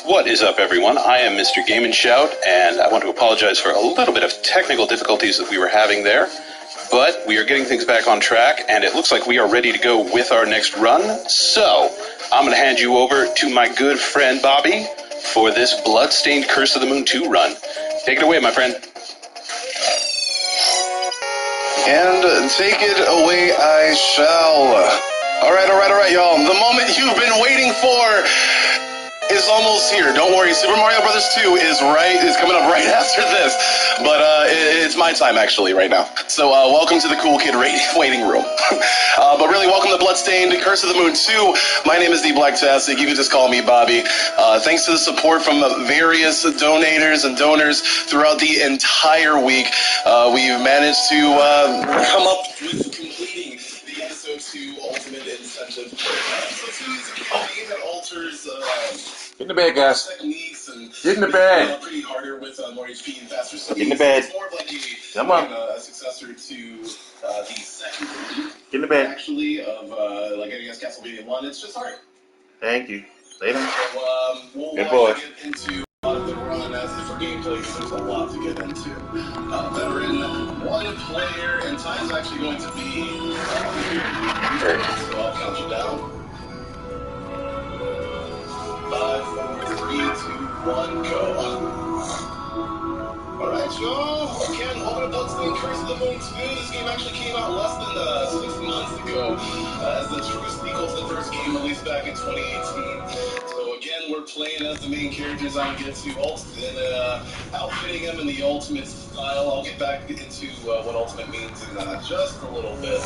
What is up, everyone? I am Mr. Game & Shout, and I want to apologize for a little bit of technical difficulties that we were having there, but we are getting things back on track, and it looks like we are ready to go with our next run. So, I'm going to hand you over to my good friend Bobby for this Bloodstained Curse of the Moon 2 run. Take it away, my friend. And take it away I shall. All right, y'all. The moment you've been waiting for is almost here. Don't worry, Super Mario Bros. 2 is coming up right after this. But it's my time, actually, right now. So welcome to the Cool Kid waiting room. But really, welcome to Bloodstained Curse of the Moon 2. My name is The Blacktastic. You can just call me Bobby. Thanks to the support from various donators and donors throughout the entire week, we've managed to come up with completing the Episode 2 Ultimate Incentive. Episode 2 is a game that alters Get in the bed, guys. techniques and Get in the bed. pretty harder with more HP and faster speeds. Get in the bed. It's more of like Come on. a successor to the second game, Get in the bed. actually, of like I guess Castlevania 1. It's just hard. Thank you. Later. So we'll Good boy. get into the run as for gameplay because there's a lot to get into. Veteran, one player, and time is actually going to be so I'll count you down. 5, 4, 3, 2, 1, go. Alright, y'all. Again, welcome to Bloodstained Curse of the Moon 2. This game actually came out less than 6 months ago as the true sequel to the first game released back in 2018. So again, we're playing as the main characters. I'm going to get to outfitting them in the Ultimate style. I'll get back into what Ultimate means in just a little bit.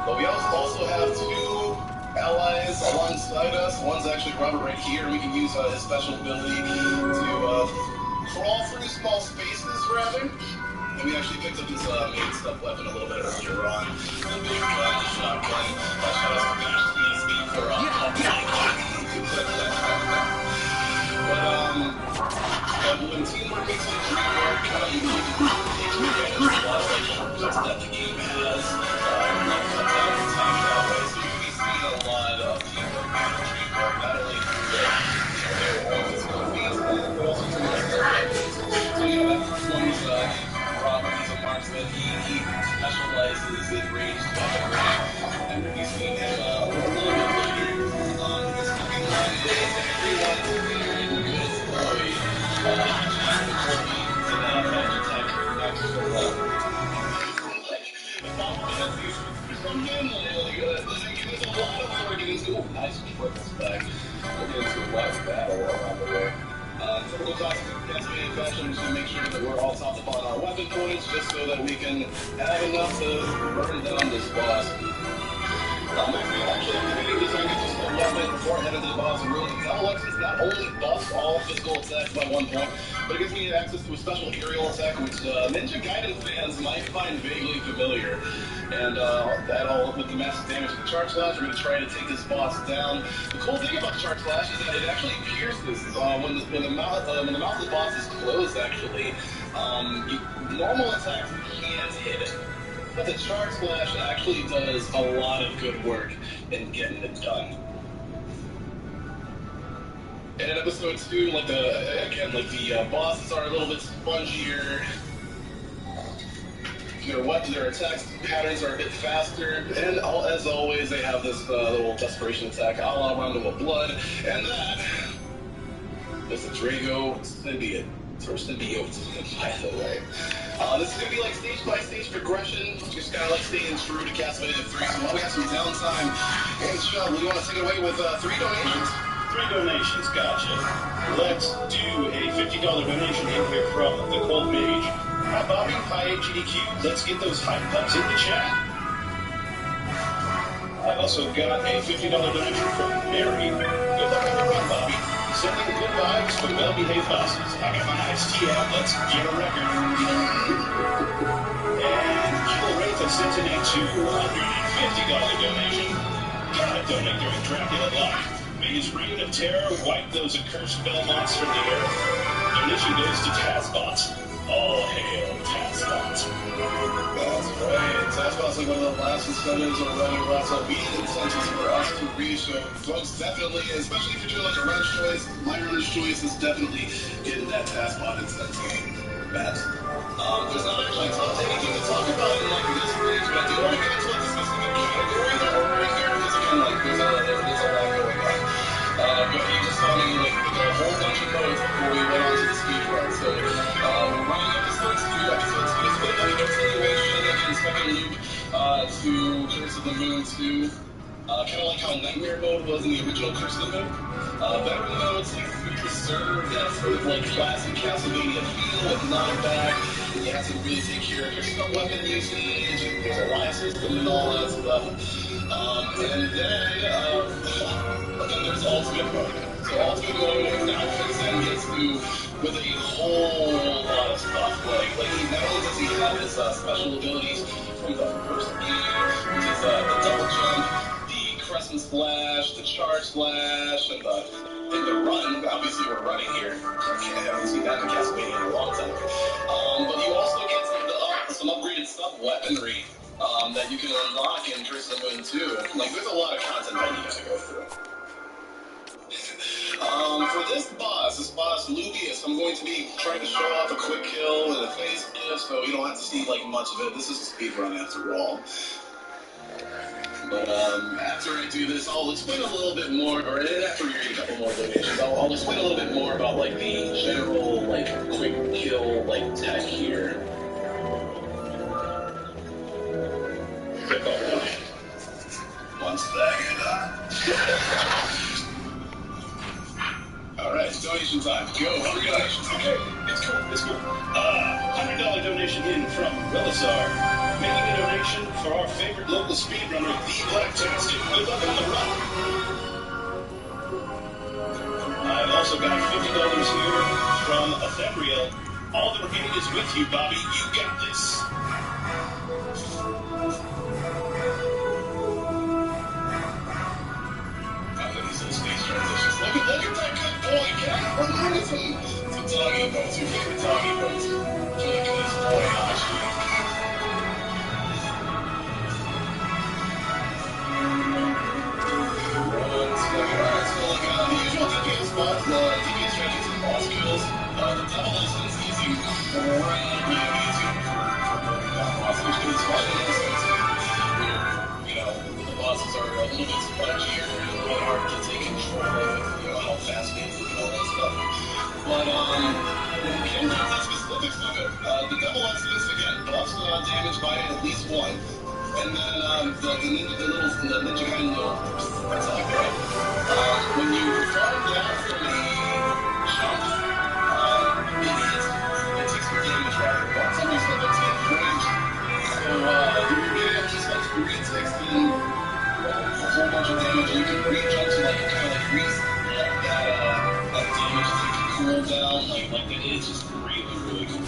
But we also have two allies alongside us. One's actually Robert right here. We can use his special ability to crawl through small spaces, rather. And we actually picked up his main stuff weapon a little bit earlier on. The big gun, the shotgun. Shout out to Dash speed for but when teamwork makes it dream work, you can take advantage of a lot of shortcuts that the game has. Like cut down the time that way. So you'll be seeing a lot of teamwork and dream work, not only their own physical feats, but also some of their weapons. So yeah, that first one is Robert. He's a marksman. He specializes in ranged weaponry, and we'll be seeing him a little bit later. This fucking line is everyone is very good boy. Nice weapons back. We'll get into a live battle around the way. Typical classic Castlevania fashion, I'm just going to make sure that we're all topped up on our weapon points just so that we can have enough to burn down this boss. Actually, activating this, I can just a weapon before I head into the boss room. Alexis not only buffs all physical attacks by 1 point, but it gives me access to a special aerial attack, which Ninja Gaiden fans might find vaguely familiar. And that all with the massive damage to the Charge Slash, we're going to try to take this boss down. The cool thing about the Charge Slash is that it actually pierces when the mouth of the boss is closed. Actually, normal attacks can't hit it. But the Charge Slash actually does a lot of good work in getting it done. And in Episode 2, the bosses are a little bit spongier. Their attacks patterns are a bit faster, and as always, they have this little desperation attack, a la Rondo of Blood, and that is the Drago Symbiote, or Symbiote, by the way. This is going to be like stage-by-stage progression. Just kind of like staying true to Castlevania 3. So while we have some downtime, and Shell, you want to take it away with 3 donations? 3 donations, gotcha. Let's do a $50 donation in here from the Cold Mage. Hi, Bobby. Hi, HGDQ. Let's get those hype pups in the chat. I've also got a $50 donation from Mary. Good luck on the run, Bobby. Sending good vibes for well-behaved bosses. I got my iced tea out. Let's get a record. And Jill Wraith has sent in a $250 donation. Gotta donate during Dracula Live. May his reign of terror wipe those accursed Belmonts from the earth. Donation goes to Tazbots. All hail Tazbots. That's right. Tazbots are one of the last incentives or running lots of beat incentives for us to reach. So folks, definitely, especially if you're doing like a runner's choice, my runner's choice is definitely getting that Tazbot incentive. Matt. There's not actually anything to talk about in like this page, but I do want to get into like the specific category that we're in here because again, like there's a lot going on. But he just told me like a whole bunch of codes before we went on to the speed run. So we're running episode 2. Episode 2 is going to be a continuation again, second loop to Curse of the Moon 2. Kind of like how Nightmare Mode was in the original Curse of the Moon. Better modes, like preserve that sort of like classic Castlevania feel with knockback. You have to really take care of your stuff weapon usage, and there's a life system and all that stuff. And then there's Ultimate Mode. So Ultimate Mode now comes in gets to with a whole lot of stuff. Like not only does he have his special abilities from the first game, which is the double jump, Crescent Splash, the Charge Splash, and the run. Obviously, we're running here. Okay, I haven't seen that in Castlevania in a long time. But you also get some upgraded sub-weaponry that you can unlock in Curse of the Moon 2. Like, there's a lot of content that you have to go through. For this boss, Lugius, I'm going to be trying to show off a quick kill and a face gift, so you don't have to see, like, much of it. This is a speed run after all. But after I do this, I'll explain a little bit more, or after we read a couple more donations, I'll explain a little bit more about like the general like quick kill like tech here. One second. Alright, donation time. Go. 3 donations. Okay, it's cool. $100 donation in from Relisar. Making a donation for our favorite local speedrunner, The Blacktastic. Good luck on the run. I've also got $50 here from Ephemriel. All the remaining is with you, Bobby. You got this. These little stage transitions. Look at that good boy, Cat. Remind us some doggy boats. Your favorite doggy boats. Look at this boy, Hashi. The usual DPS spots, DPS strategies and boss kills. The double instance is incredibly easy for burning down bosses, which is fun in the sense where, you know, the bosses are a little bit spongier and a little bit harder to take control of, you know, how fast they move and all that stuff. But, when it comes down to the specifics of it, the double instance, again, buffs damage by at least 1. And then the ninja kind of that's like right. When you fall down from the jump, it takes your damage rather than some reason that's in range. So you're getting up just like 3 ticks and a whole bunch of damage. You can re-jump to like kind of like reset that damage so you can cool down like that. It's just really cool.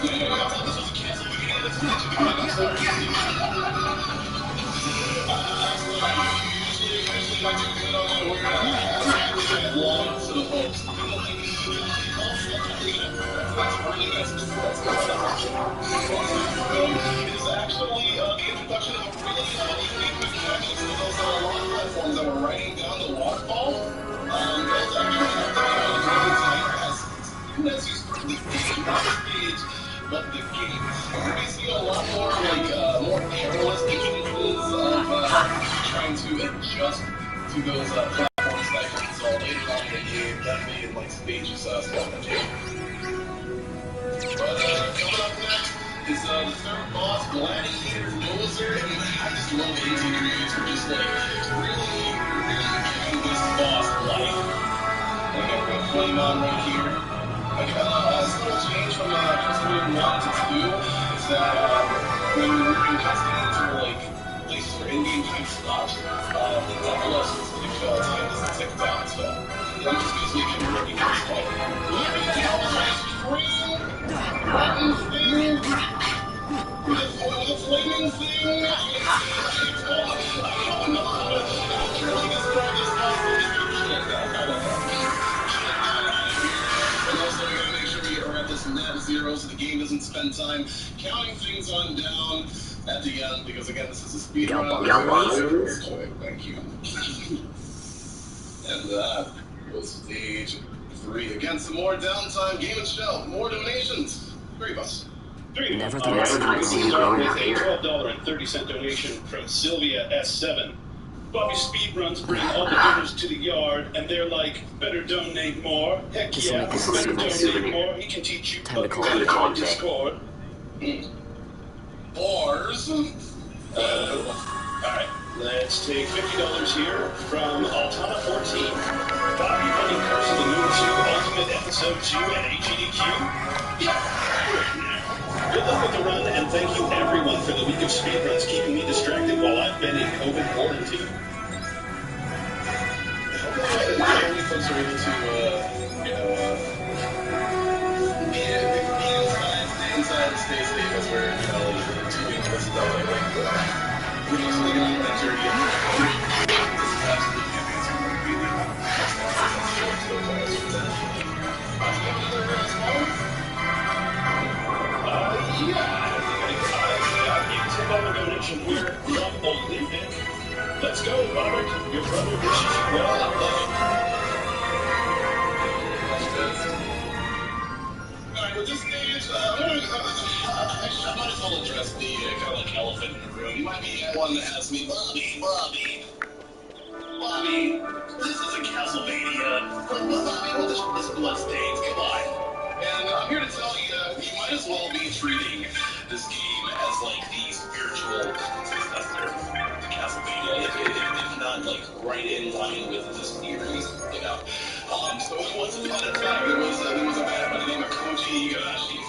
Yeah, I thought this was a Castlevania. That's what you do. I'm sorry. Usually I do good on my work. I want to host. That's really nice. It's actually the introduction of a really unique mechanic for those launch platforms that were riding down the waterfall. Those actually have the as you start the stage, but the game. We see a lot more more perilous instances of trying to adjust to those platforms that can solve later on in the game that made like stages stuff. But coming up is the third boss, Gladiator Noser, and I just love NT Crews for just like really giving this boss life. I got a flame on right here. This little change from Castlevania 1 to 2 is that when we're in cutscenes or like places where in-game time stops, the double specific time doesn't tick down, so I'm just basically getting ready for this fight. Rotten thing with a flaming thing. I don't know how to truly describe this boss, but it's shit. And also, we gotta make sure we are at this net zero so the game doesn't spend time counting things on down at the end, because again, this is a speed run. Thank you. And that was stage 3. Again, some more downtime. Game and Shell, more donations. 3 of us. Nevertheless, I see you growing out here. $12.30 donation from Sylvia S7. Bobby speedruns bring all the donors to the yard, and they're like, better donate more. Heck yeah, better donate more. He can teach you Time to call better it on Discord. Bars. Alright, let's take $50 here from Altana 14. Bobby running Curse of the Moon 2 Ultimate Episode 2 at HEDQ. Good luck with the run, and thank you everyone for the week of speedruns keeping me distracted while I've been in COVID quarantine. Hopefully folks are able to, be inside and stay safe as we're, doing this stuff. We're just going on that journey. This is absolutely amazing. $10 donation here from Olympic. Let's go, Robert. Your brother wishes you well. I love it. Alright, with this stage, I might as well address the kind of like elephant in the room. You might be one that asks me, Bobby, this is a Castlevania. Bobby, this bloodstains, come on. And I'm here to tell you, you might as well be treating this game as like the spiritual successor to Castlevania, if not like right in line with the series, So once upon a time, there was a man by the name of Koji Igarashi,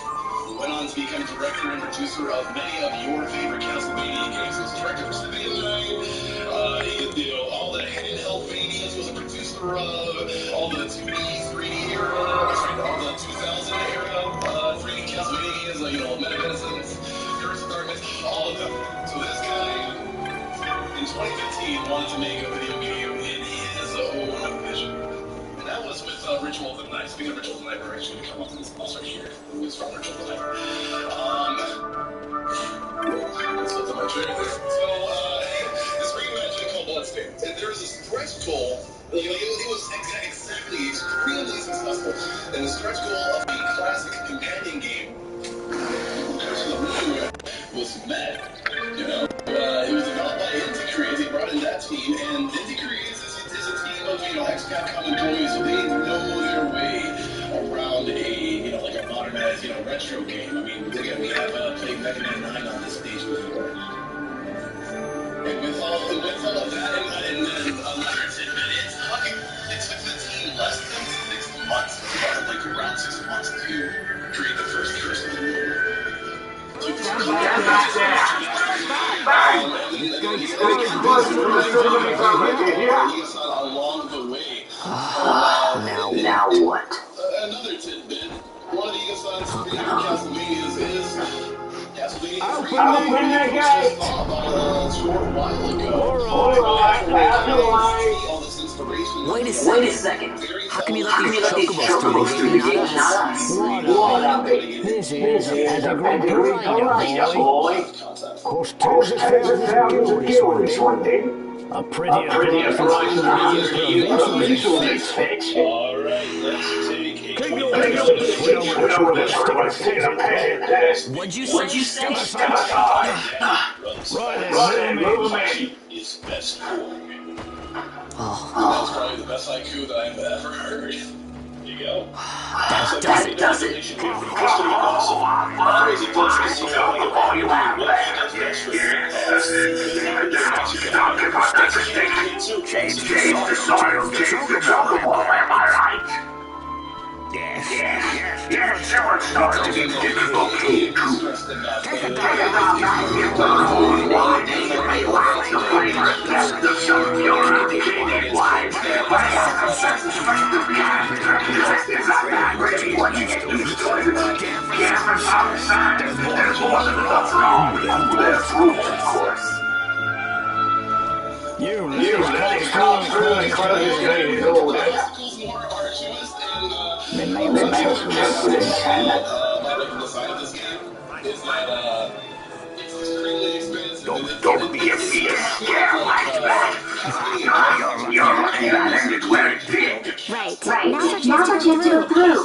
who went on to become director and producer of many of your favorite Castlevania games. He was director of Symphony of the Night. He did all the handheld manias. Was a producer of all the 2D, 3D era, all the 2000 era 3D Castlevanias, Meta Medicines, Curse of Darkness, all of them. So this guy, in 2015, wanted to make a video game in his own vision. And that was with Ritual of the Night. Speaking of Ritual of the Night, we're actually going to come up to this boss right here, who is from Ritual of the Night. Let's look at my trailer. So, this reimagining called Bloodstained. And there was a stretch goal. It was exactly extremely successful. And the stretch goal of the classic companion game, Curse of the Moon, was met. It was developed by NT Crews. They brought in that team, and NT Crews is a team of ex-Capcom employees, so they know their way around a modernized retro game. I mean, again, we have played Mega Man 9 on this stage before. And with all of that, and then another tidbit, it took the team less than 6 months, around 6 months to create the first Curse of the Moon. Along the way. Now what? Another tidbit. One of the Igasan's favorite Castlevanias is Castlevania 3. Open the gate! A short while ago. All this inspiration. Wait a second. How can you let these chocobos through the gate and not us? What a bit. This is a pedigree grinder, boy. Course tens of thousands of guilds one day. A prettier price than the provincial is fixed. Alright, let's take a Keep your distance. We don't want to stick a pin in this. What'd you say? Step aside. Right then, move me. It's best for. Oh, That's probably the best haiku that I've ever heard. you go. That does it. Relationship with the rest of the awesome. Crazy close to see how you what he does best for you. Change the soil, change the chocobo, am I right? Yes, everyone starts to get difficult to take it down, you will why you may lack the flavor of the self-purificated wine. But I have a certain strength of character, just like that really what you used to it. Cameron's outside, there's more than enough wrong who their fruit, of course. You live come through incredibly loaded. My side of this game is that it's extremely expensive. Don't be scared like that. You're looking at it where it did. Right. Now's our chance to go through.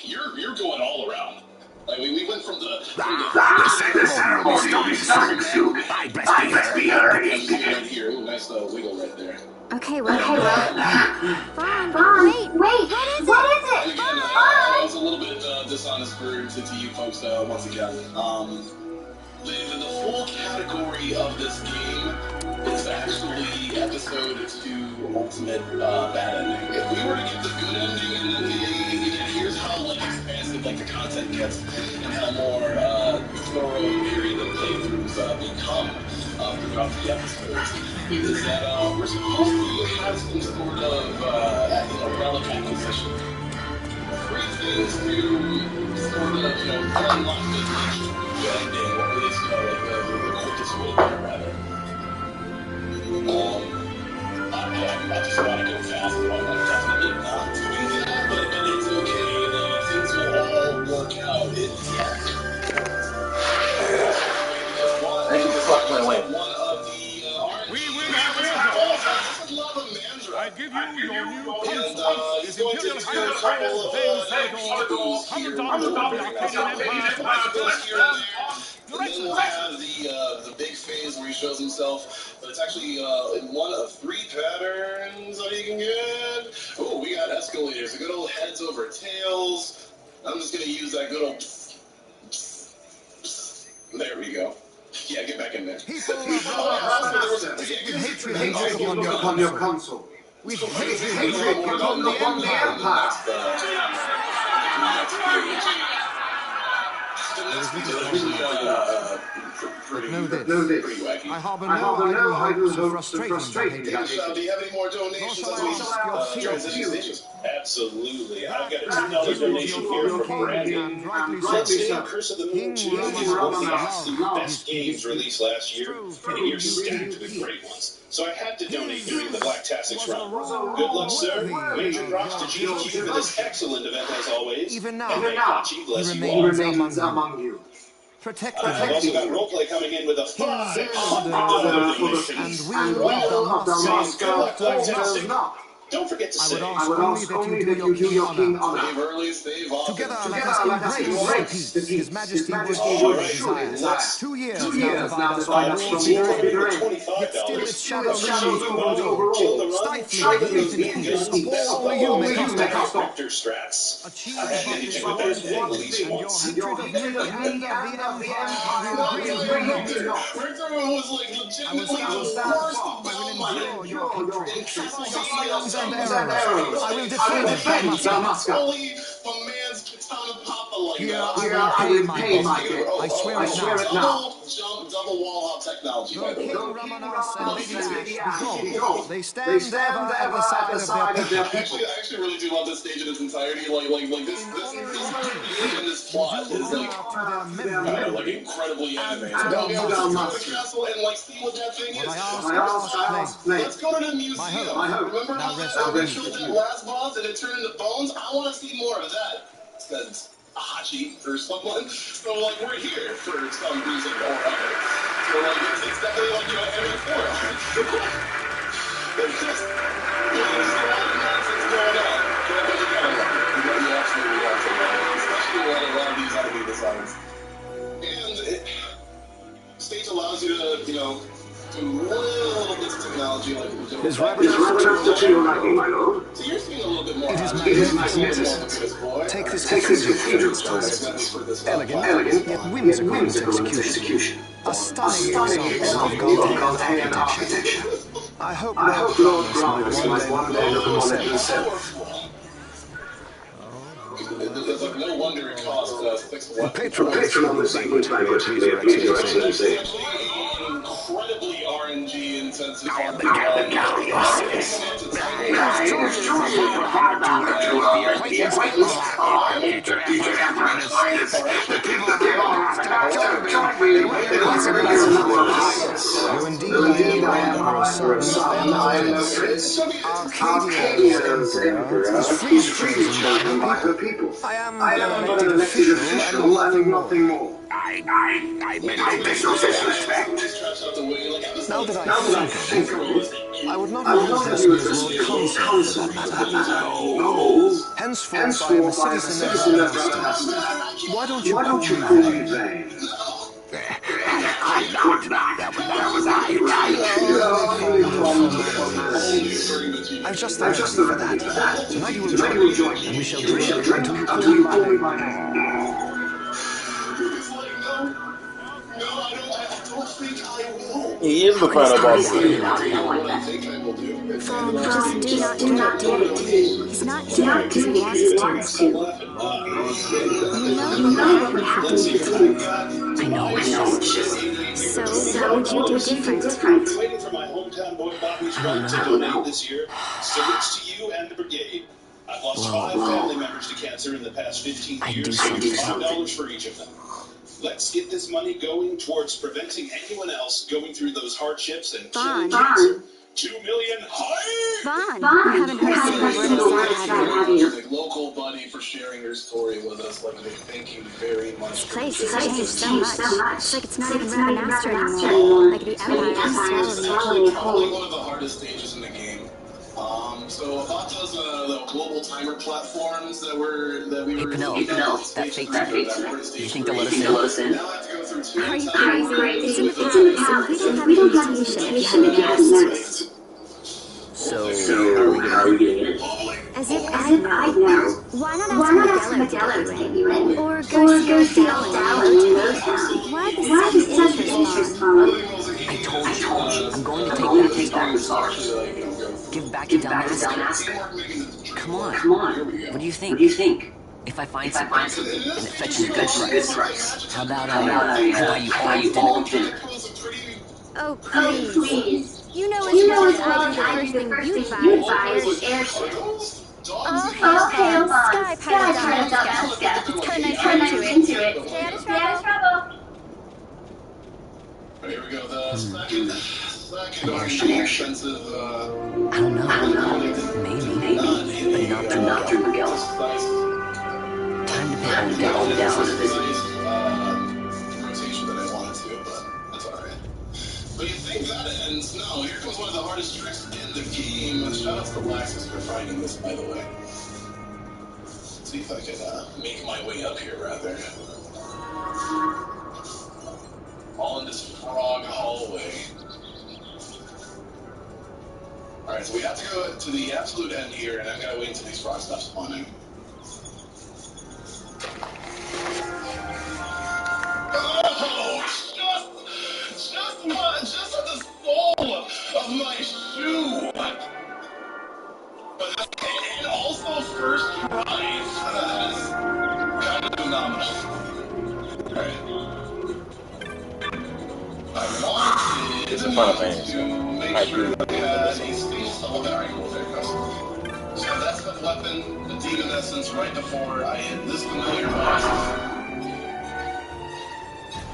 You're going all around. Like we went from the The ceremony will be starting soon. I best be hurrying. right here. Ooh, nice wiggle right there. Okay, well. Vaughn, wait. What is it? Again, I was a little bit dishonest to you folks once again. The full category of this game is actually episode 2 Ultimate Bad Ending. If we were to get the good ending, and then here's how like expansive like the content gets, and how more thorough varied the playthroughs become throughout the episodes, is that we're supposed to have some sort of relic acquisition. 3 things to sort of unlock the good ending, or at least the quickest way there, rather. I just want to go fast, but I'm definitely not doing that, but it's okay, things will all work out in tech. Thank you for fucking my way. I give you your new console. His Imperial Highness James Commandant of the Arcadian Empire. And then we'll have the big phase where he shows himself, but it's actually in one of 3 patterns that you can get. Oh, we got escalators, the good old heads over tails. I'm just going to use that good old... There we go. Yeah, get back in there. On your console. With hatred upon the Empire. Know this. I harbor no idle hopes of frustrating that hatred. Do you have any more donations as we transition? Absolutely. I've got a $10 donation here from Brandon. Let's say Curse of the Moon 2 is one of the absolute best games released last year, and a year stacked with great ones. So I had to donate during the Black Tastics run. Good luck, sir. Major props to GQ for this excellent event as always. Even now, and may Hachi bless you all. Remains among you. Protect I've also got roleplay coming in with a $500 donation. And we of Damascus Don't forget to say, I would ask only that you do your king honor. Save early, save often. Together let us embrace the peace His Majesty would surely desire. 2 years now divide us from war bitter end. Yet still its shadows overall, stifling the peace of all you make us stop. Vector strats. Achieve I had anything with that thing at least once. and your hatred of me and of the Empire will bring you not. Richter was like legitimately the worst of them. I will endure your hatred. And arrows. I will defend Damascus. Only a man's katana papa like Here that. I will pay my debt. Oh, I swear it now. Double jump, double wall hop technology, by the way. King Ramanas and Lady Ash, they stand ever at the side of their people. I actually really do love this stage in its entirety. Like this and this plot is like incredibly animated. Go to the castle and like see what that thing is. Let's go to the museum. Remember how they killed that last boss and it turned into bones? I want to see more of that. Because Hachi or someone. So like we're here for some reason or other. So like it's definitely like MA4. There's just there's a lot of nonsense going on. But you gotta love it. You absolutely have to love it. Especially when a lot of these enemy designs. And stage allows you to, do little bits of technology His rabbit is to your liking, my lord. So you're seeing a little bit more. It is magnificent. Take this cathedral, for instance. Elegant, yet whimsical in its execution. A stunning example of Gothic architecture. I hope Lord Granville might one day look upon it himself. It's like no wonder it cost 6 The patron of the banquet, please, Your Excellency. incredibly RNG intensive. Though indeed I am Emperor's son, I am no prince. Arcadia's emperor is free chosen by her people. I am but an elected official and nothing more. I make no disrespect. Now that I think of it, I would not address you as Lord Consul for that matter. No. Henceforth I am a citizen of Elster. Why don't you call me Vane? I'm not. That was I, right? I've just the recipe for that. Tonight you will join me, and we shall drink until you call me by name. He is the final boss. Just do not do it. He's not doing it because he wants to. You know what would happen to you. I know it's just. So what would you do different? Waiting for my hometown boy Bobby to donate this year. Salutes to you and the brigade. I've lost 5 family members to cancer in the past 15 years. $5 for each of them. Let's get this money going towards preventing anyone else going through those hardships and killing cancer. 2 million higher! Vaughn, you haven't heard a single word of that, have you? Like local buddy for sharing your story with us. Like, thank you very much. This place has changed so much. It's like it's not even Remaster anymore. Like the Empire is swallowing it whole. Probably one of the hardest stages in the game. So about those the global timer platforms that we were that fake tonight. You think they'll let us in? Are you crazy? It's in the past, and we don't have mutation if you haven't noticed. So how are we getting in? As if I'd know. Why not ask Modelo to take you in? Or go see Dallin in Motown? Why the sudden interest, Vaughn? I told you. I'm going to take back the stars. Give back to Dalmasca. Come on. What do you think? If I find something and it fetches a good price, how about I buy you all dinner? Oh, please. You know as well as I do the first thing you'd buy is airship. Oh, hail Bob. Sky Pilot Dalmasca. It's kind of nice into it. Stay out of trouble. Here we go. The second expensive. I don't know. Maybe, but not through Miguel's. Time to pay all down. Rotation that I wanted to, but that's alright. But you think that ends? No, here comes one of the hardest tricks in the game. Shout out to Laxus for finding this, by the way. Let's see if I can make my way up here, rather. All in this frog hallway. Alright, so we have to go to the absolute end here, and I've got to wait until these frogs stop spawning. Oh, just at the sole of my shoe. And also first try. That is kind of phenomenal. Alright. I wanted It's a Final Fantasy. to make sure that we had a steel soul. Alright, cool, there it goes. So that's the weapon, the demon essence, right before I hit this familiar boss.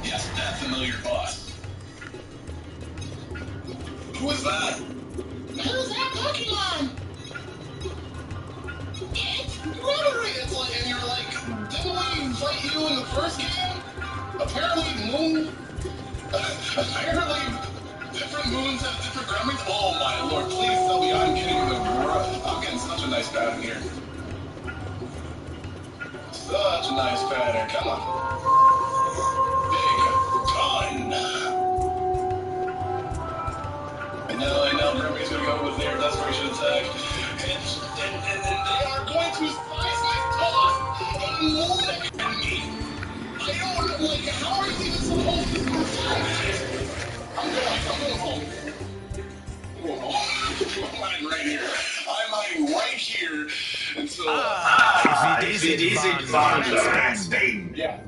Yes, that familiar boss. Who is that? Who's that Pokemon? It's Rotary! It's like, and you're like, didn't we fight you in the first game? Apparently, apparently, different moons have different grammars. Oh my lord, please tell me I'm getting such a nice pattern here. Such a nice pattern, come on. Big gun. I know, Grammy's gonna von der Spain. Yeah.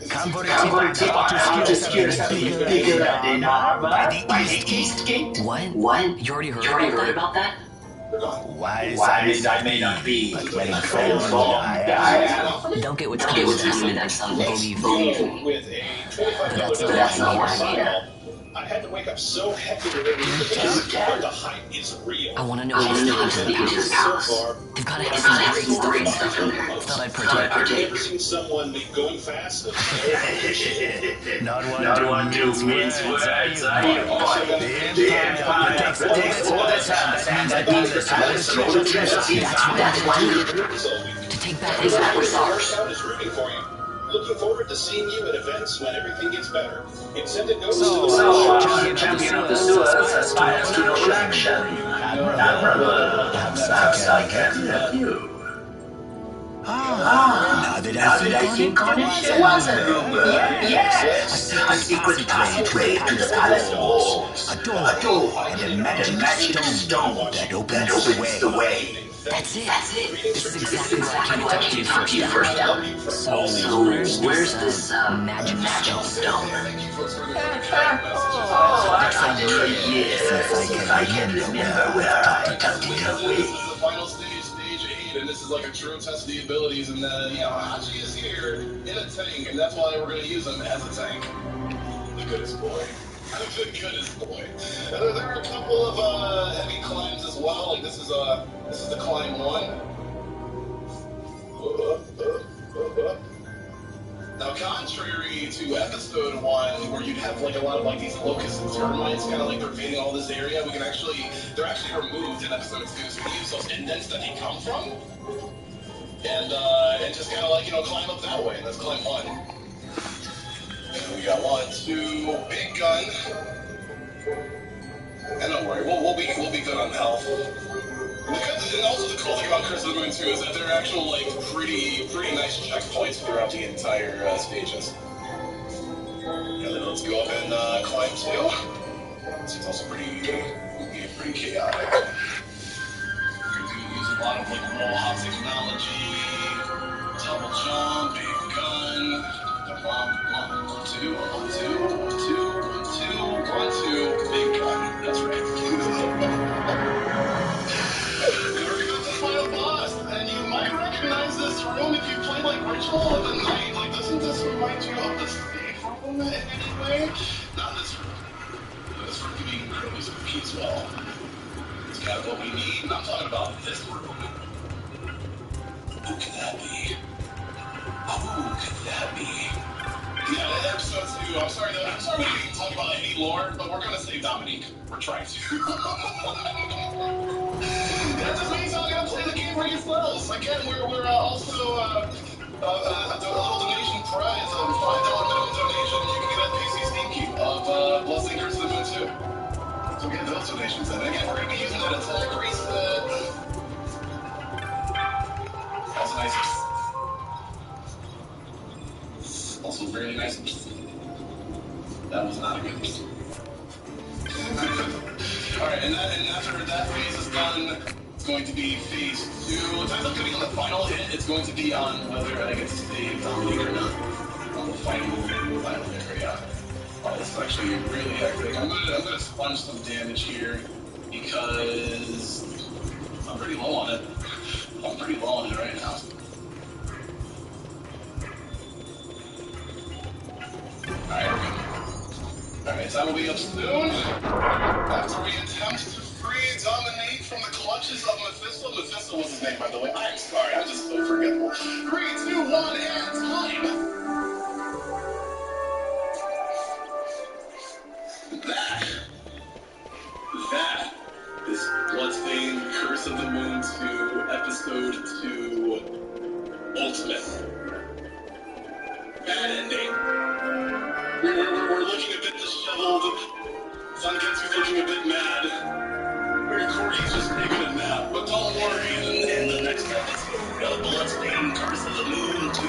Convertible autoskiers have been bigger than armor by the East Gate. What? You already heard about that? Wise I may not be, but well informed I am. Don't get what's coming to them someday. Believe me. With a But that's not what I mean. I had to wake up so hectic because the hype is real. I want to know how to sneak into the palace. They've got to have some great stuff in there. Thought I'd partake. Have you ever seen someone make going fast? Not one to mince words, are you, boy? The Empire takes all the time. That means the That's why I did it. To take back what's ours. Town is rooting for you. Looking forward to seeing you at events when everything gets better. Extended notice to the champion of the sewers aspires to protection. Admirable. Perhaps I can help you. Now that I think on it was a rumor. Yes, a secret passageway to the palace walls. A door and a magic stone that opens the way. That's it. This is exactly what I came to talk to you first about. So, where's this magic stone? It's a year since I can remember where I took it away. This is the final stage 8, and this is like a true test of the abilities, and Hachi is here in a tank, and that's why we're going to use him as a tank. The goodest boy. The goodest boy. And there are a couple of heavy climbs as well, like this is the climb 1. Now, contrary to episode 1, where you'd have like a lot of like these locusts and termites kind of like pervading all this area, they're actually removed in episode 2, so we use those indents that they come from, and just kind of like, climb up that way, and that's climb 1. And we got 1, 2, big gun. And don't worry, we'll be good on health. And also the cool thing about Curse of the Moon 2 is that there are actual like pretty nice checkpoints throughout the entire stages. And then let's go up and climb 2. This is also pretty chaotic. We're gonna use a lot of like wall hop technology, double jump, big gun. 1, 2, 1, 2, 1, 2, 1, 2, 1, 2, big gun. That's right. We're going to the final boss, and you might recognize this room if you play like Ritual of the Night. Like, doesn't this remind you of the safe room in any way? Not this room. This room can be incredibly spooky as well. It's got what we need, and I'm talking about this room. Who could that be? Who could that be? Yeah, episode 2. I'm sorry we didn't talk about any lore, but we're gonna save Dominique. We're trying to. That just means I'm gonna play the game where you levels. Again, we're also a little donation prize of $5 minimum donation. You can get a PC Steam Key of Blessing Curse of the Moon 2. So get those donations in. Again, we're gonna be using that attack reset. Also nice. Also very nice. That was not a good piece. Alright, and after that phase is done, it's going to be phase 2. It's either going to be on the final hit, it's going to be on whether I get to save Dominique or not. On the final area. Oh, this is actually really hectic. I'm gonna sponge some damage here because I'm pretty low on it. I'm pretty low on it right now. Alright, time will be up soon. After we attempt to free Dominique from the clutches of Mephisto. Mephisto was his name, by the way. I'm sorry, I'm just so forgetful. 3, 2, 1, and time! That is Bloodstained Curse of the Moon 2, Episode 2, Ultimate. Bad ending. We're looking a bit disheveled. Sunketsu's looking a bit mad. Corey's just taking a nap. But don't worry, in the next episode, Bloodstained Curse of the Moon 2,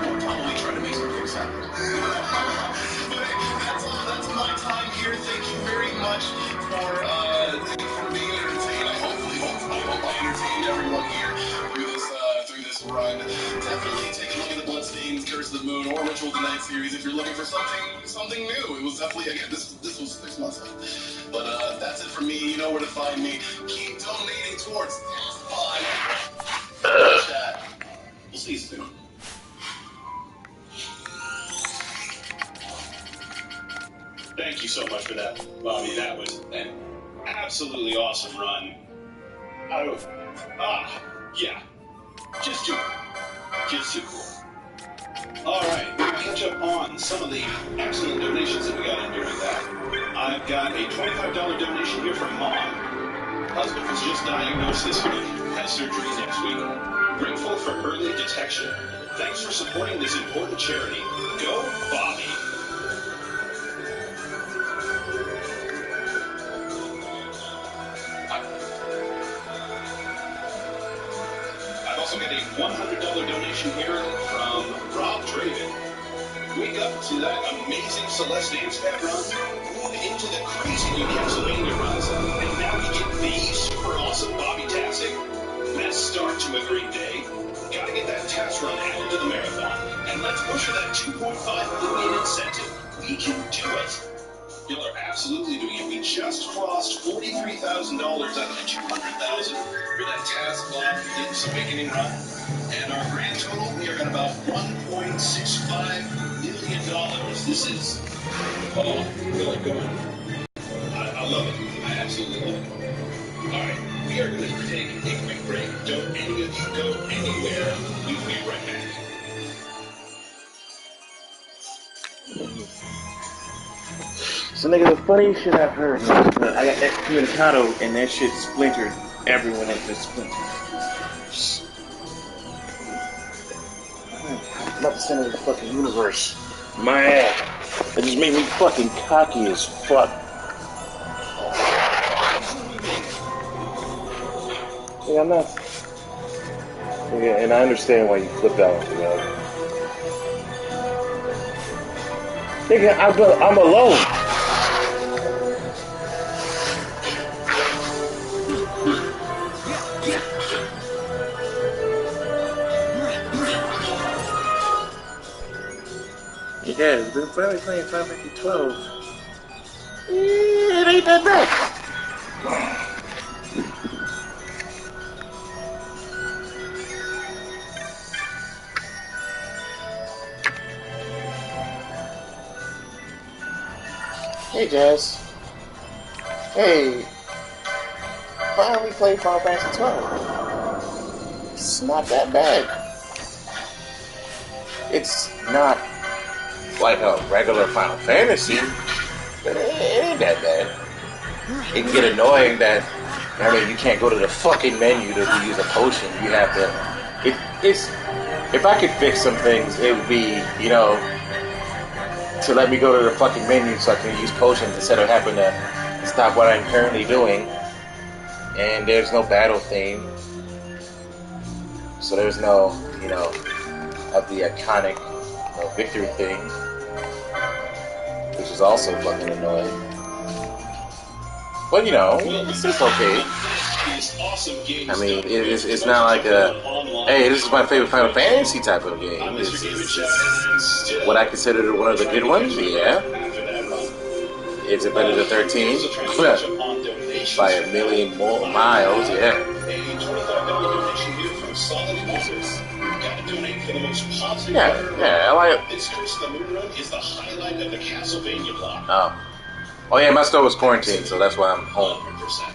we'll probably try to make some things happen. But hey, that's my time here. Thank you very much for being entertained. I hope I entertained everyone here through this run. the Moon or Ritual of the Night series if you're looking for something new. It was definitely, again, this was 6 months ago. But that's it for me. You know where to find me. Keep donating towards fun. Chat. We'll see you soon. Thank you so much for that, Bobby. That was an absolutely awesome run. Yeah. Just too cool. Alright, we're going to catch up on some of the excellent donations that we got in during that. I've got a $25 donation here from Mom. Husband was just diagnosed this week. Has surgery next week. Grateful for early detection. Thanks for supporting this important charity. Go, Bobby. I've also got a $100 donation here from Rob Draven. Wake up to that amazing Celeste Amstat run, move into the crazy new Castlevania runs, and now you get the super awesome Bobby Tassing. Best start to a great day. Gotta get that task run added to the marathon, and let's push for that 2.5 million incentive. We can do it. Y'all are absolutely doing it. We just crossed $43,000 out of the $200,000 for that task block Link's Awakening run. And our grand total, we are at about $1.65 million. This is, I feel like going. I love it. I absolutely love it. All right, we are going to take a quick break. Don't any of you go anywhere. We will be right back. So, nigga, the funniest shit I've heard was I got excommunicado and that shit splintered everyone into splinters. I'm about the center of the fucking universe. My ass. It just made me fucking cocky as fuck. Yeah, I'm not. Yeah, and I understand why you flipped out, you know. Nigga, I'm alone. Yeah, it's been finally playing Final Fantasy 12. It ain't that bad. Hey, Jazz. Hey, finally played Final Fantasy 12. It's not that bad. It's not like a regular Final Fantasy, but it ain't that bad. It can get annoying that, I mean, you can't go to the fucking menu to use a potion. You have to. It's. If I could fix some things, it would be, you know, to let me go to the fucking menu so I can use potions instead of having to stop what I'm currently doing. And there's no battle theme, so there's no, you know, of the iconic, you know, victory thing, which is also fucking annoying. But you know, it's okay. I mean, it's not like a, hey, this is my favorite Final Fantasy type of game. It's what I consider one of the good ones, yeah. Is it better than 13? By a million more miles, yeah. Yeah, I like it. This Curse of the Moon run is the highlight of the Castlevania block. Oh yeah, my store was quarantined, so that's why I'm home. 100%.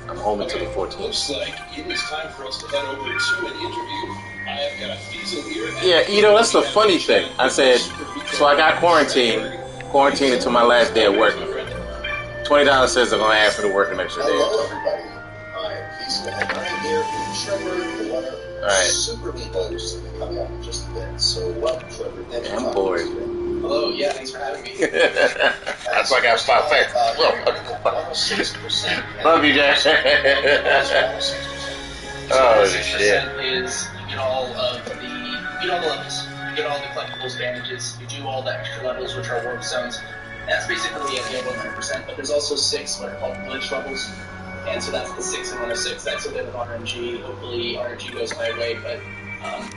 I'm home until the 14th. Looks like it is time for us to head over to an interview. I have got a Fiesel here. Yeah, you know, that's the funny thing. I said, so I got quarantined until my last day of working. $20 says they're going to ask me to work an extra day. Hello, everybody. I am Fiesel, and I'm here in Trevor, the Alright. Super Meatloaf coming up in just a bit. So, welcome, Trevor. Thanks for I'm talking bored. to me. Hello, yeah, thanks for having me. That's why I got spot fast. 6%. Love you, Jack. Oh, shit. Is you get all the levels, you get all the collectibles, bandages, you do all the extra levels, which are warp zones. That's basically the idea of 100%. But there's also 6 what are called glitch levels, and so that's the 6 and 106. That's a bit of RNG. Hopefully, RNG goes my way, but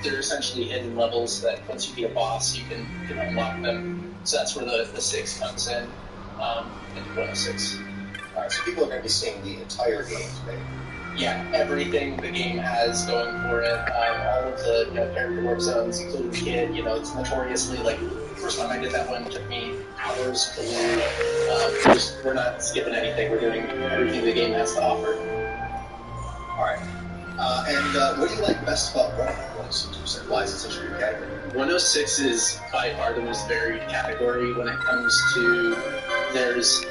They're essentially hidden levels that once you beat a boss, you can unlock them. So that's where the 6 comes in, into 106. Alright, so people are going to be seeing the entire game today. Yeah, everything the game has going for it, all of the character warp zones, including the kid. It's notoriously like the first time I did that one took me hours to learn. We're not skipping anything. We're doing everything the game has to offer. All right. And what do you like best about running 106%? Why is it such a good category? 106 is by far the most varied category when it comes to there's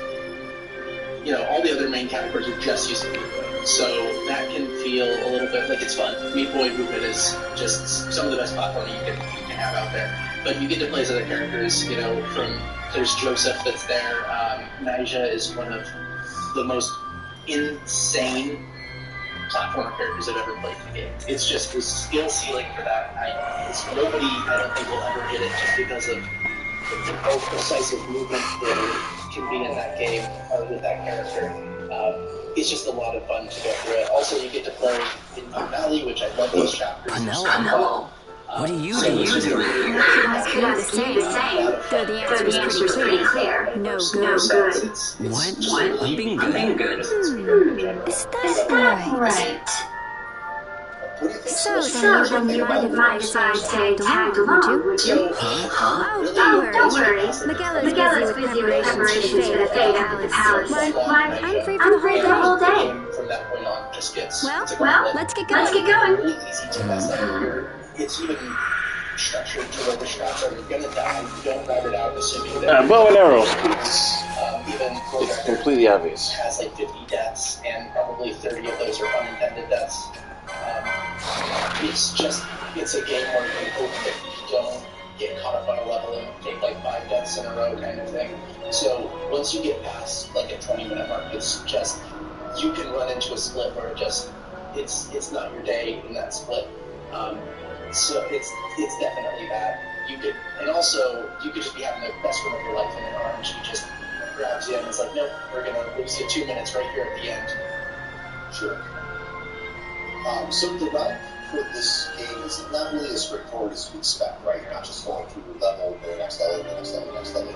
all the other main categories are just using Meat Boy. So that can feel a little bit like it's fun. Meat Boy movement is just some of the best platforming you can have out there. But you get to play as other characters, there's Joseph that's there. Naija is one of the most insane platformer characters I've ever played in the game. It's just the skill ceiling for that. Nobody, I don't think, will ever hit it just because of how precise of movement there can be in that game with that character. It's just a lot of fun to go through it. Also, you get to play in Moon Valley, which I love those chapters. Panello. What are you doing here? What can I say? Though the answer is pretty clear. No good. What? I'm being good. Is that right? So then you wouldn't mind if I tagged along, would you? Huh? Oh, don't worry. Miguel is busy with preparations for the fete up at the palace. Why, I'm free for the whole day. From that point on, just gets Well, let's get going. really easy to mess up here. It's even structured to where the shots are you're gonna die. You don't ride it out assuming that. Bow and arrow. Even It's completely obvious. has like 50 deaths, and probably 30 of those are unintended deaths. It's a game where you hope that you don't get caught up on a level and take like 5 deaths in a row kind of thing. So once you get past like a 20-minute mark, it's just, you can run into a split where it's not your day in that split. So it's definitely that. You could just be having the best run of your life in an orange. He just grabs you and is like, nope, we're gonna lose you 2 minutes right here at the end. Sure. So the route for this game is not really as straightforward as you expect, right? You're not just going through the level, the next level, the next level, the next level.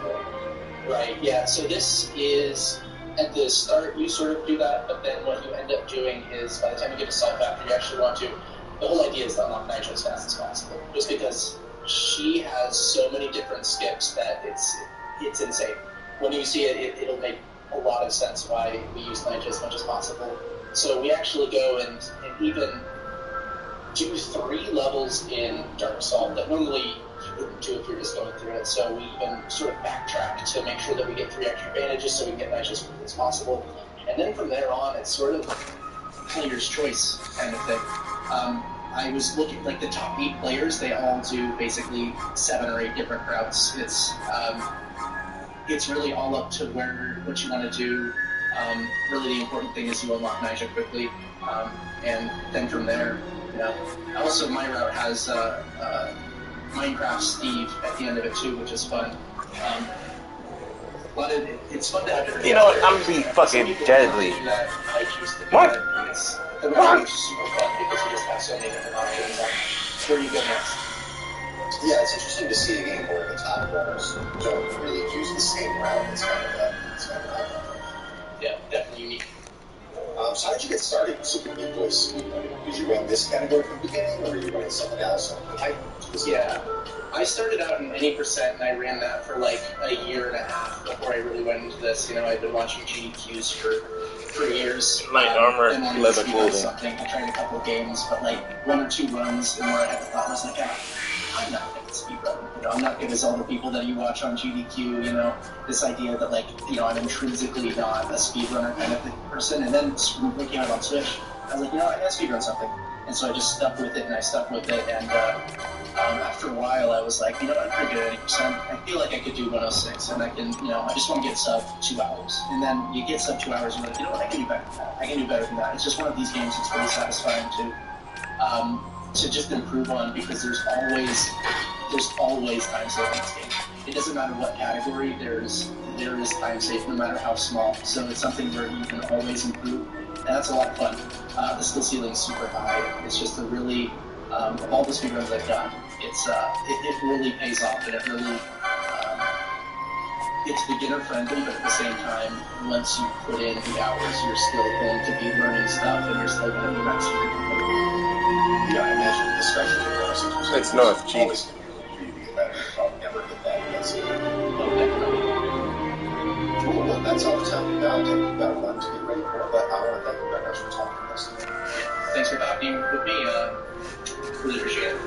Right, yeah. So this is, at the start, you sort of do that, but then what you end up doing is, by the time you get to Salt Factory, you actually want to, the whole idea is to unlock Naija as fast as possible, just because she has so many different skips that it's insane. When you see it, it'll make a lot of sense why we use Naija as much as possible. So we actually go and even do 3 levels in Dark Salt that normally you wouldn't do if you're just going through it. So we even sort of backtrack to make sure that we get 3 extra bandages so we can get Naija as quickly as possible. And then from there on, it's sort of player's choice kind of thing. I was looking, like the top 8 players, they all do basically 7 or 8 different routes. It's really all up to what you want to do. Really the important thing is you unlock Naija quickly, and then from there, Also, my route has Minecraft Steve at the end of it too, which is fun. It's fun to have different. You know what? I'm gonna be fucking deadly. What? The route is super fun because you just have so many different options. Where do you go next? Yeah, it's interesting to see a game where the top runners don't really use the same route. It's kind of odd. Yeah, definitely unique. So how did you get started in Super Meat Boy Speed? Did you run this category from the beginning, or were you running something else? I started out in any percent, and I ran that for like a year and a half before I really went into this. I'd been watching GDQs for years. Light armor, and leather clothing. I tried a couple of games, but like 1 or 2 runs, and where I had the thought was like, I'm not going to speedrun. I'm not good as all the people that you watch on GDQ. This idea that like, I'm intrinsically not a speedrunner kind of person. And then looking out on Switch, I was like, I gotta speedrun something. And so I just stuck with it, and I stuck with it. And after a while, I was like, I'm pretty good at 80%. I feel like I could do 106, and I can, I just want to get sub 2 hours. And then you get sub 2 hours, and you're like, I can do better than that. I can do better than that. It's just one of these games that's really satisfying to just improve on, because there's always time saving in this game. It doesn't matter what category, there is time saved, no matter how small. So it's something where you can always improve, and that's a lot of fun. The skill ceiling is super high. It's just a really of all the speedruns I've done, it really pays off, and it really it's beginner friendly, but at the same time, once you put in the hours, you're still going to be learning stuff, and you're still going to be wrestling. Yeah, I imagine, especially in the It's North Cheeks. really better. I'll never get that. That's it. Oh, definitely. Cool. Well, that's all the time we got. We've got to run to get ready for it, but I want to thank you very much for talking to us. Thanks for talking with me. Really appreciate it.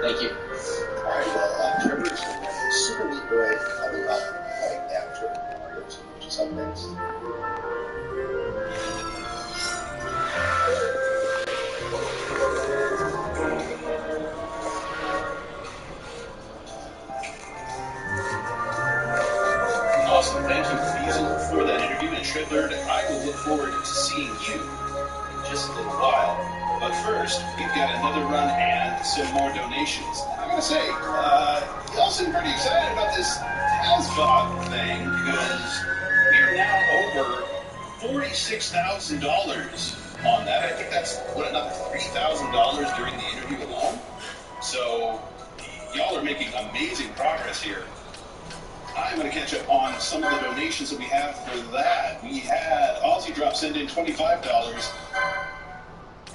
Thank you. All right, well, Trevor is going to have a super neat break coming up right after Mario 2, which is up next. Awesome. Thank you, Diesel, for that interview. And Shredlord, I will look forward to seeing you in just a little while. But first, we've got another run and some more donations. I'm going to say, y'all seem pretty excited about this TASBot thing because we are now over $46,000 on that. I think that's, another $3,000 during the interview alone. So y'all are making amazing progress here. I'm going to catch up on some of the donations that we have for that. We had Aussie Drop send in $25.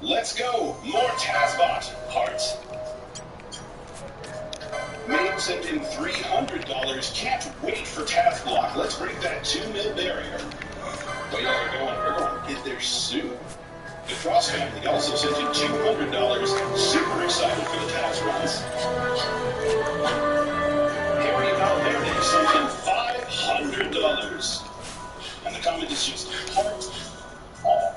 Let's go! More TASBot hearts. Maine sent in $300. Can't wait for TASBlock. Let's break that 2 mil barrier. Well, y'all are going, we're going to get there soon. The Cross family also sent in $200. Super excited for the TAS runs. Harry Valverde sent in $500. And the comment is just heart all.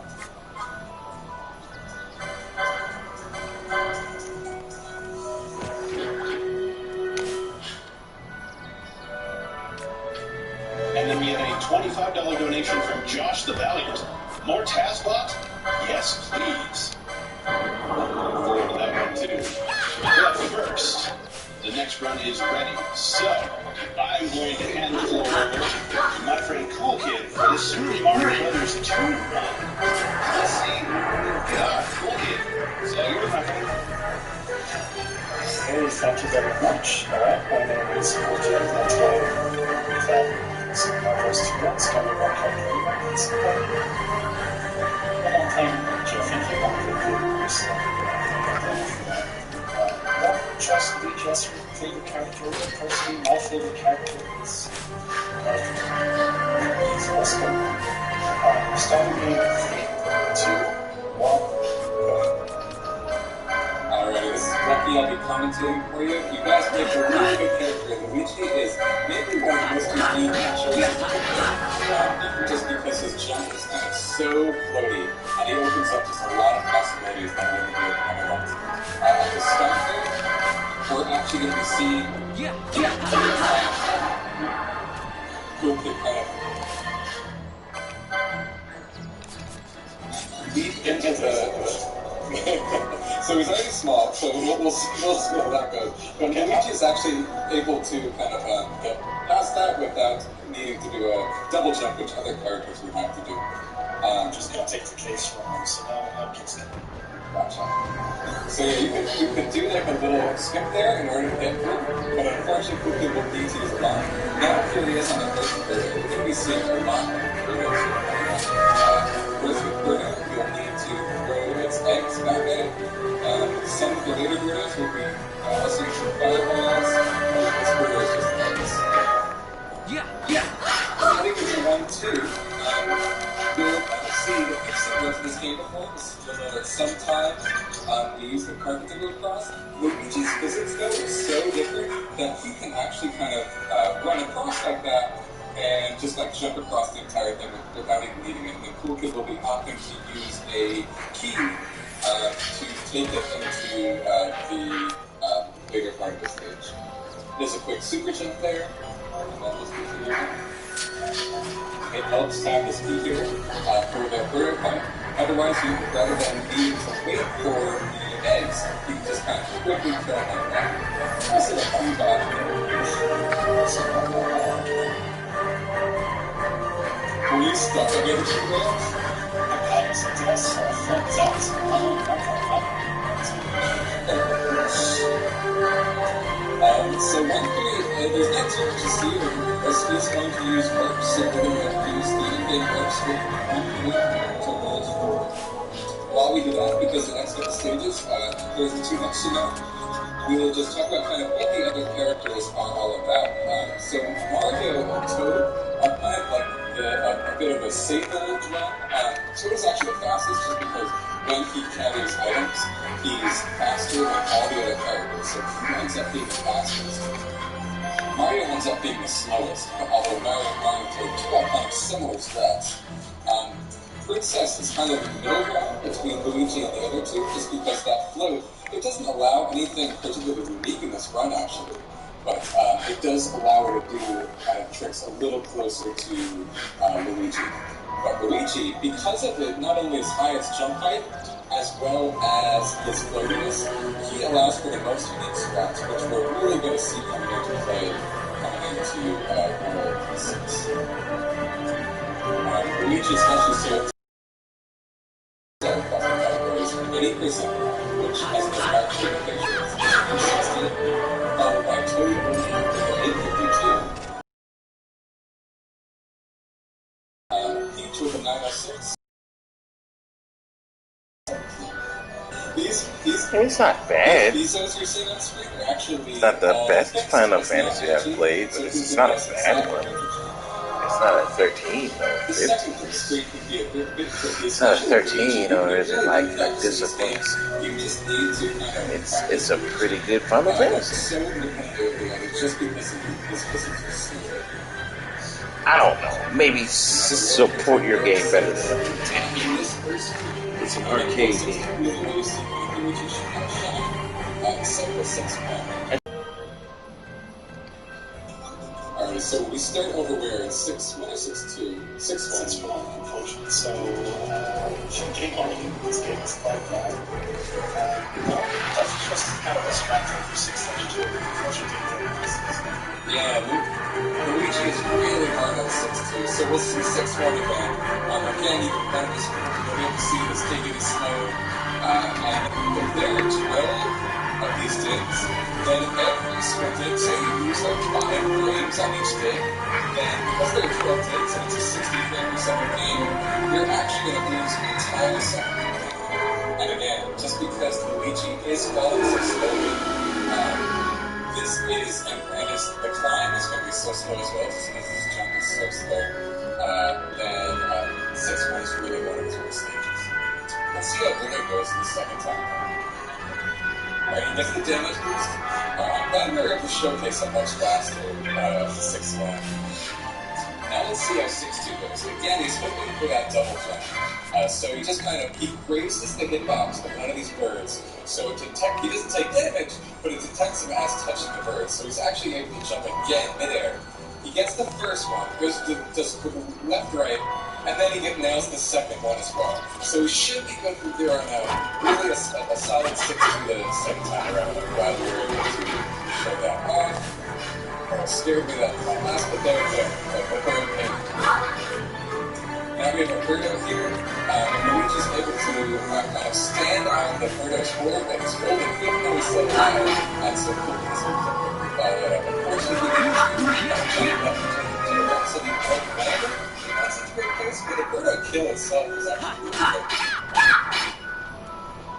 And then we had a $25 donation from Josh the Valiant. More TASBot? Yes, please. Look forward to that one too. But first, the next run is ready. So, I'm going to hand the floor over to my friend Cool Kid for this Super Mario Brothers 2 run. Let's see what we've got. Cool Kid, it's all yours, my friend. Hey, thank you very much. Alright, my name is Cool Kid, and we've had Super Mario Bros. 2 runs coming back on the events. One thing which I think you want to do is not just be just your favorite character. Personally, my favorite character is Oscar. Starting in 3, 2, 1, go. Alrighty, this is Bucky. I'll be commentating for you. You guys picked a really good character. Luigi is maybe one of the most unique choices. Just because his jump is kind of so floaty, and he opens up just a lot of possibilities that wouldn't be able to come along. At the start there, we're actually going to be seeing Cool Kid kind of leap into the so he's already small, so we'll see how that goes. But Luigi is actually able to kind of get past that without needing to do a double jump, which other characters would have to do. I'm just going to take the case from him, so now I'm just going to... Gotcha. So yeah, you could do like a little skip there in order to get through, but unfortunately Cookie will need to use a lot. Now here he is on the first bird. We're going to be seeing a lot of birds. With Birdo, you'll need to throw its eggs back at it. Some of the later Birdos will be also using fireballs, and this Birdo is just eggs. I think it's a 1-2. You'll kind of see, if you've seen much of this game before, you'll know that sometimes we use the carpet to go across. Luigi's physics, though, is so different that he can actually kind of run across like that and just like jump across the entire thing without even needing it. And the Cool Kid will be opting to use a key to take it into the bigger part of the stage. There's a quick super jump there, and then just continue. It helps to have this key here for the bird part. Otherwise, rather than needing to wait for the eggs, you can just kind of quickly kill them like that. This is a fun bot. Were you stuck against the rails? Yes, So one theory, there's not too much to see here. He's going to use warps, and we're going to use the in-game warps with to merge forward. While we do that, because the next couple stages, there isn't too much to know, we will just talk about kind of what the other characters are all about. So Mario and Toad are kind of like a bit of a safer drum. Toad is actually the fastest just because when he carries items, he's faster than all the other characters, so he ends up being the fastest. Mario ends up being the slowest, although Mario and Toad do have kind of similar stats. Princess is kind of the middle ground between Luigi and the other two, just because that float, it doesn't allow anything particularly unique in this run, actually. But it does allow her to do kind of tricks a little closer to Luigi. But Luigi, because of not only his highest jump height, as well as his floatiness, he allows for the most unique spots, which we're really going to see coming into play, coming into World 6. Luigi is actually so categories from 80%, which has an actual picture of 60, followed by Toad with 852, Peach with a 906. It's not bad. These zones you're seeing on screen are actually It's not the best Final Fantasy I've played, but it's not a bad one. It's not a 13 or 15. It's not a 13 or is it like a disappointment? It's a pretty good Final Fantasy. I don't know. Maybe support your game better than a 10. It's an arcade game. Alright, so we start over where it's 6-1 or 6-2? 6-1. 6-1, unfortunately. So, game already in this game is like that. That's just kind of a strategy for 6-2. Unfortunately, yeah, Luigi is really hard on 6-2, so we'll see 6-1 again. Again, you can kind of just be able to see this taking it slow. And if there are 12 of these digs, then every single dig, say you use like 5 frames on each dig, then because there are 12 digs and it's a 60 frame per second game, you're actually going to lose an entire second. And again, just because Luigi is falling so slowly, this is, and the climb is going to be so slow as well, just because this jump is so slow, then 6-1 is really one of his worst stages. Let's see how Bruno goes the second time. Alright, he gets the damage boost. I'm glad we were able to showcase how much faster 6-1. Now let's see how 6-2 goes. Again, he's hoping for that double jump. So he just kind of, he raises the hitbox of one of these birds. So he doesn't take damage, but it detects him as touching the bird. So he's actually able to jump again midair. He gets the first one, goes to just left, right, and then he nails the second one as well. So he should be good from here on out. Really a solid 6-2 the second time around. I'm glad we were able to show that off. Scared me that last bit there, the bird came. Now we have a Birdo here, and Luigi's able to kind of stand on the Birdo's hold that he's holding, even though he's so high. That's so cool. Unfortunately, he can't jump up to the left, so he broke land. That's a great place, but the Birdo kill itself is actually really good.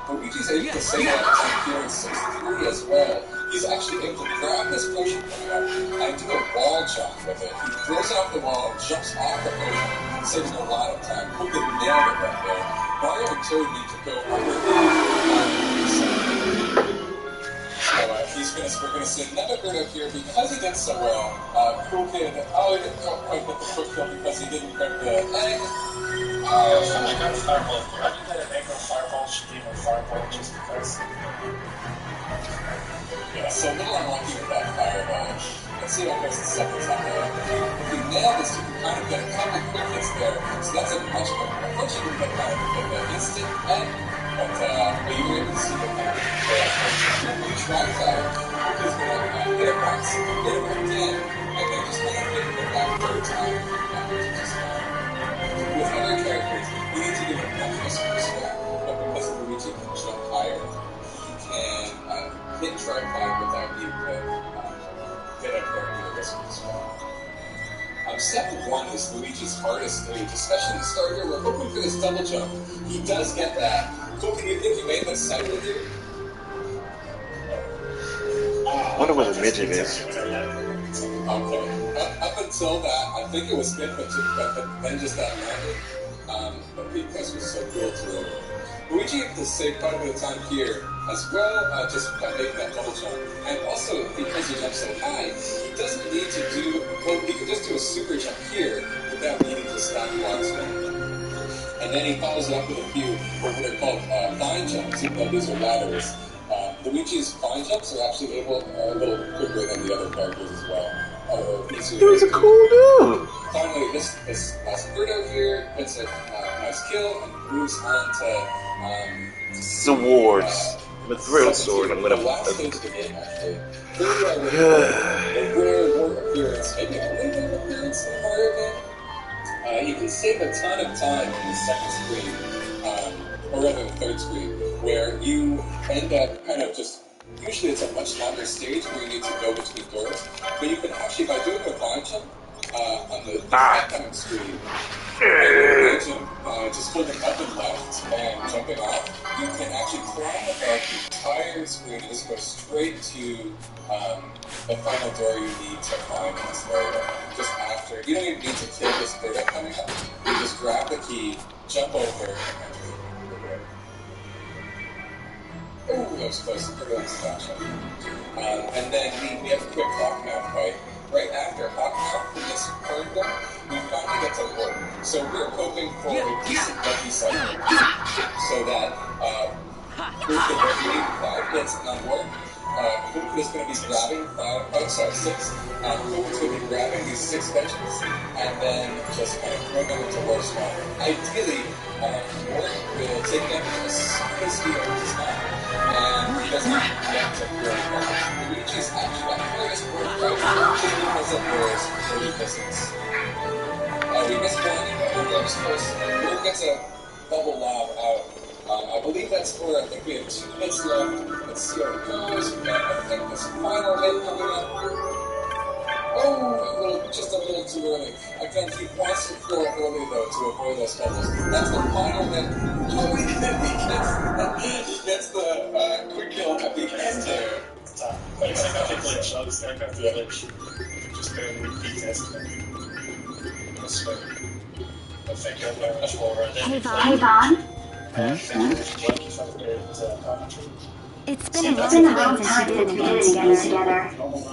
Luigi's able to save that attack here in 6-3 as well. He's actually able to grab this potion coming up and do a wall jump with it. He throws it off the wall, jumps off the potion, saves a lot of time. Who could nail it right there? Mario and Toad need to go under the we're going to see another Birdo here because he did so well. Cool Kid, he didn't quite get the quick kill because he didn't grab the egg. I got a fireball. I didn't get an egg or fireball. She gave me a fireball just because. Yeah, so a little unlucky with that fireball. Let's see how it goes the second time around. If you nail this, you can kind of get a couple quick hits there. So that's a much better. Unfortunately, you get kind of an instant egg, but you were able to see the kind of you try that because we're not going to hit it once, hit it again, and then just kind of hit it that third time. With other characters, you need to give it much more respect, but because Luigi can jump higher, he can hit tripod without being put. get up there and do the this one as well. Step 1 is Luigi's hardest stage, especially the start here. We're hoping for this double jump. He does get that. Cool, do you think you made this second with you? I wonder what a midget is. Okay. Up until that, I think it was good, but then just that landed. But because we're so cool to it. Luigi has saved quite a bit of time here as well, just by making that double jump. And also, because he jumps so high, he doesn't need to do, well, he can just do a super jump here without needing to stack blocks down. And then he follows it up with a few, what they're called vine jumps. These are ladders. Luigi's vine jumps are actually a little quicker than the other characters as well. He's a cool dude. Finally, this last Birdo here gets a nice kill and moves on to Swords. With thrill sword, I'm gonna. The last stage of the game, actually. Here we are with a rare war appearance, maybe a later appearance in Mario game. You can save a ton of time in the second screen, or rather the third screen, where you end up kind of just. Usually it's a much longer stage where you need to go between doors, but you can actually, by doing a vine jump on the incoming screen, just holding up and left and jumping off, you can actually climb above the entire screen and just go straight to the final door you need to climb in this area. Just after, you don't even need to kill this bird coming up. You just grab the key, jump over, and enter the door. Oh, that was close. Pretty nice snapshot. And then we have a quick hawk map fight. Right after hawk map for this current one, we finally get to work. So we're hoping for a decent lucky cycle. So that we can get 5 hits on work. Hook is going to be grabbing 6. Hook is going to be grabbing these 6 benches and then just kind of throw them into war spawn. Ideally, Work will take them as soon as he opens his mouth. And he doesn't get to really fast. Luigi's actually the hardest work right because of those early misses. We missed one, but that was close. Work gets a bubble lob out. I believe that's for, I think we have 2 hits left. Let's see how it goes. I think this final hit coming up. Oh, just a little too early. Again, he wants to throw it early, though, to avoid those doubles. That's the final hit. Oh, he gets the quick kill at the end there. Like I think glitch. I'll just like after the glitch. Just barely beat test. I think I'm very much more right there. Hey, Vaughn. It's been a long time since we did a game together.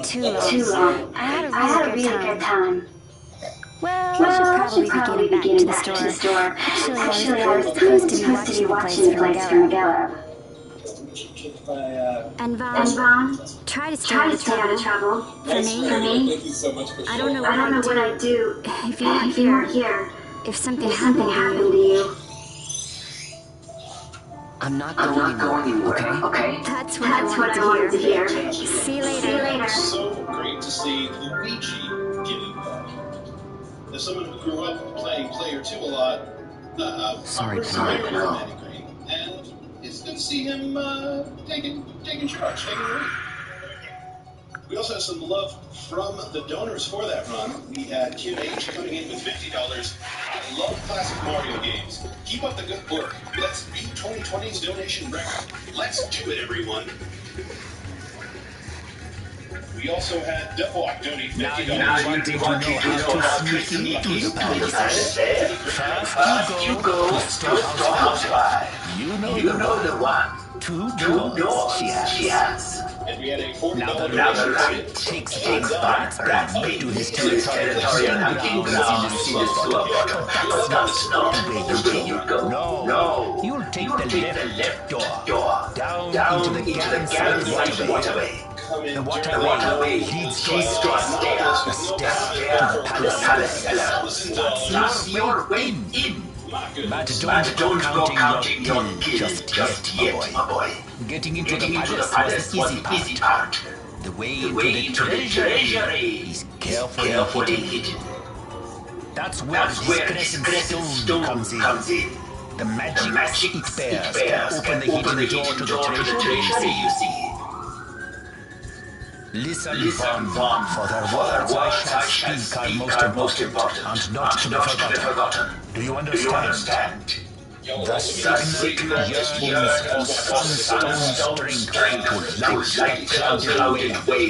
Too long. I had a really good time. Well, I should probably be getting back to the store. Actually, I was supposed to be watching the place from Magella. And Vaughn, try to stay out of trouble. For me, I don't know what I'd do if you weren't here. If something happened to you. I'm not going anywhere, okay? That's what I wanted to hear. See you later. So great to see Luigi giving back. As someone who grew up playing Player 2 a lot, Sorry, and it's good to see him taking charge, taking the lead. We also have some love from the donors for that run. We had Kim H coming in with $50. I love classic Mario games. Keep up the good work. Let's beat 2020's donation record. Let's do it, everyone. We also had Duffwalk donate $50. Now you want to know how to sneak into the palace. First you go to Storehouse Five. You know the one. 2 doors she has. And we had a $40 Now the right takes that speed to his territorial hunting grounds in the silver bottom. That's not the way you go. No, you'll take the left door down into the gallant waterway. The waterway leads to a stairs to the palace. That's your way in. But don't go counting your kills just yet, my boy. Getting into the palace was the easy part. The way into the treasury is carefully hidden. That's where this crescent stone comes in. The magic it bears can open the hidden door to the treasury, you see. Listen, Bond, for the words I shall speak are most important, and not to be forgotten. Do you understand? The signet yearns for sunstone spring to light the clouded way.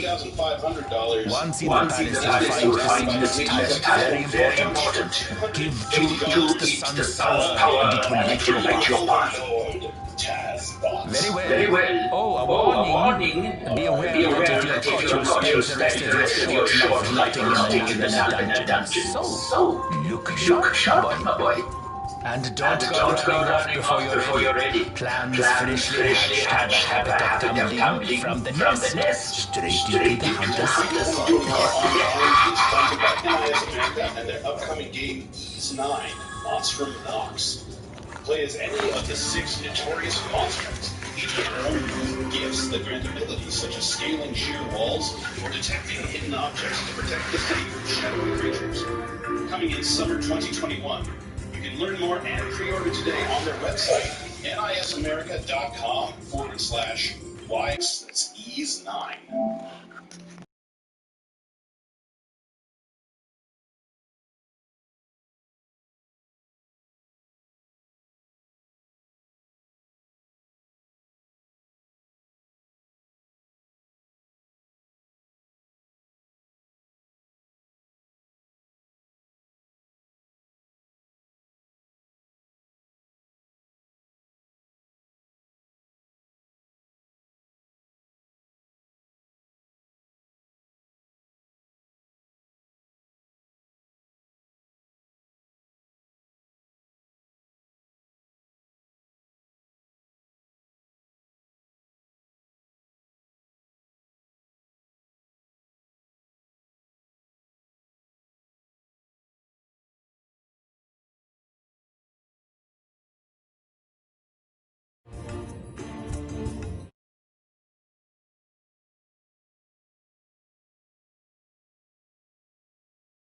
Once in the palace you'll find the signet type very important. Give to it the sun's power and it will light your path. Very well. Oh, a warning. Be aware that if you're caught, you'll spend the rest of your short life rotting in the dungeon. So, look sharp, my boy. And don't go running off before you're ready. Plans freshly hatched have a habit of tumbling from the nest straight into the hunter's court. And their upcoming game is 9, Monstrum Nox. Play as any of the 6 notorious monsters, each with their own gifts that grant abilities such as scaling sheer walls or detecting hidden objects to protect the city from shadowy creatures. Coming in summer 2021. You can learn more and pre-order today on their website, nisamerica.com/Y. That's Ease 9.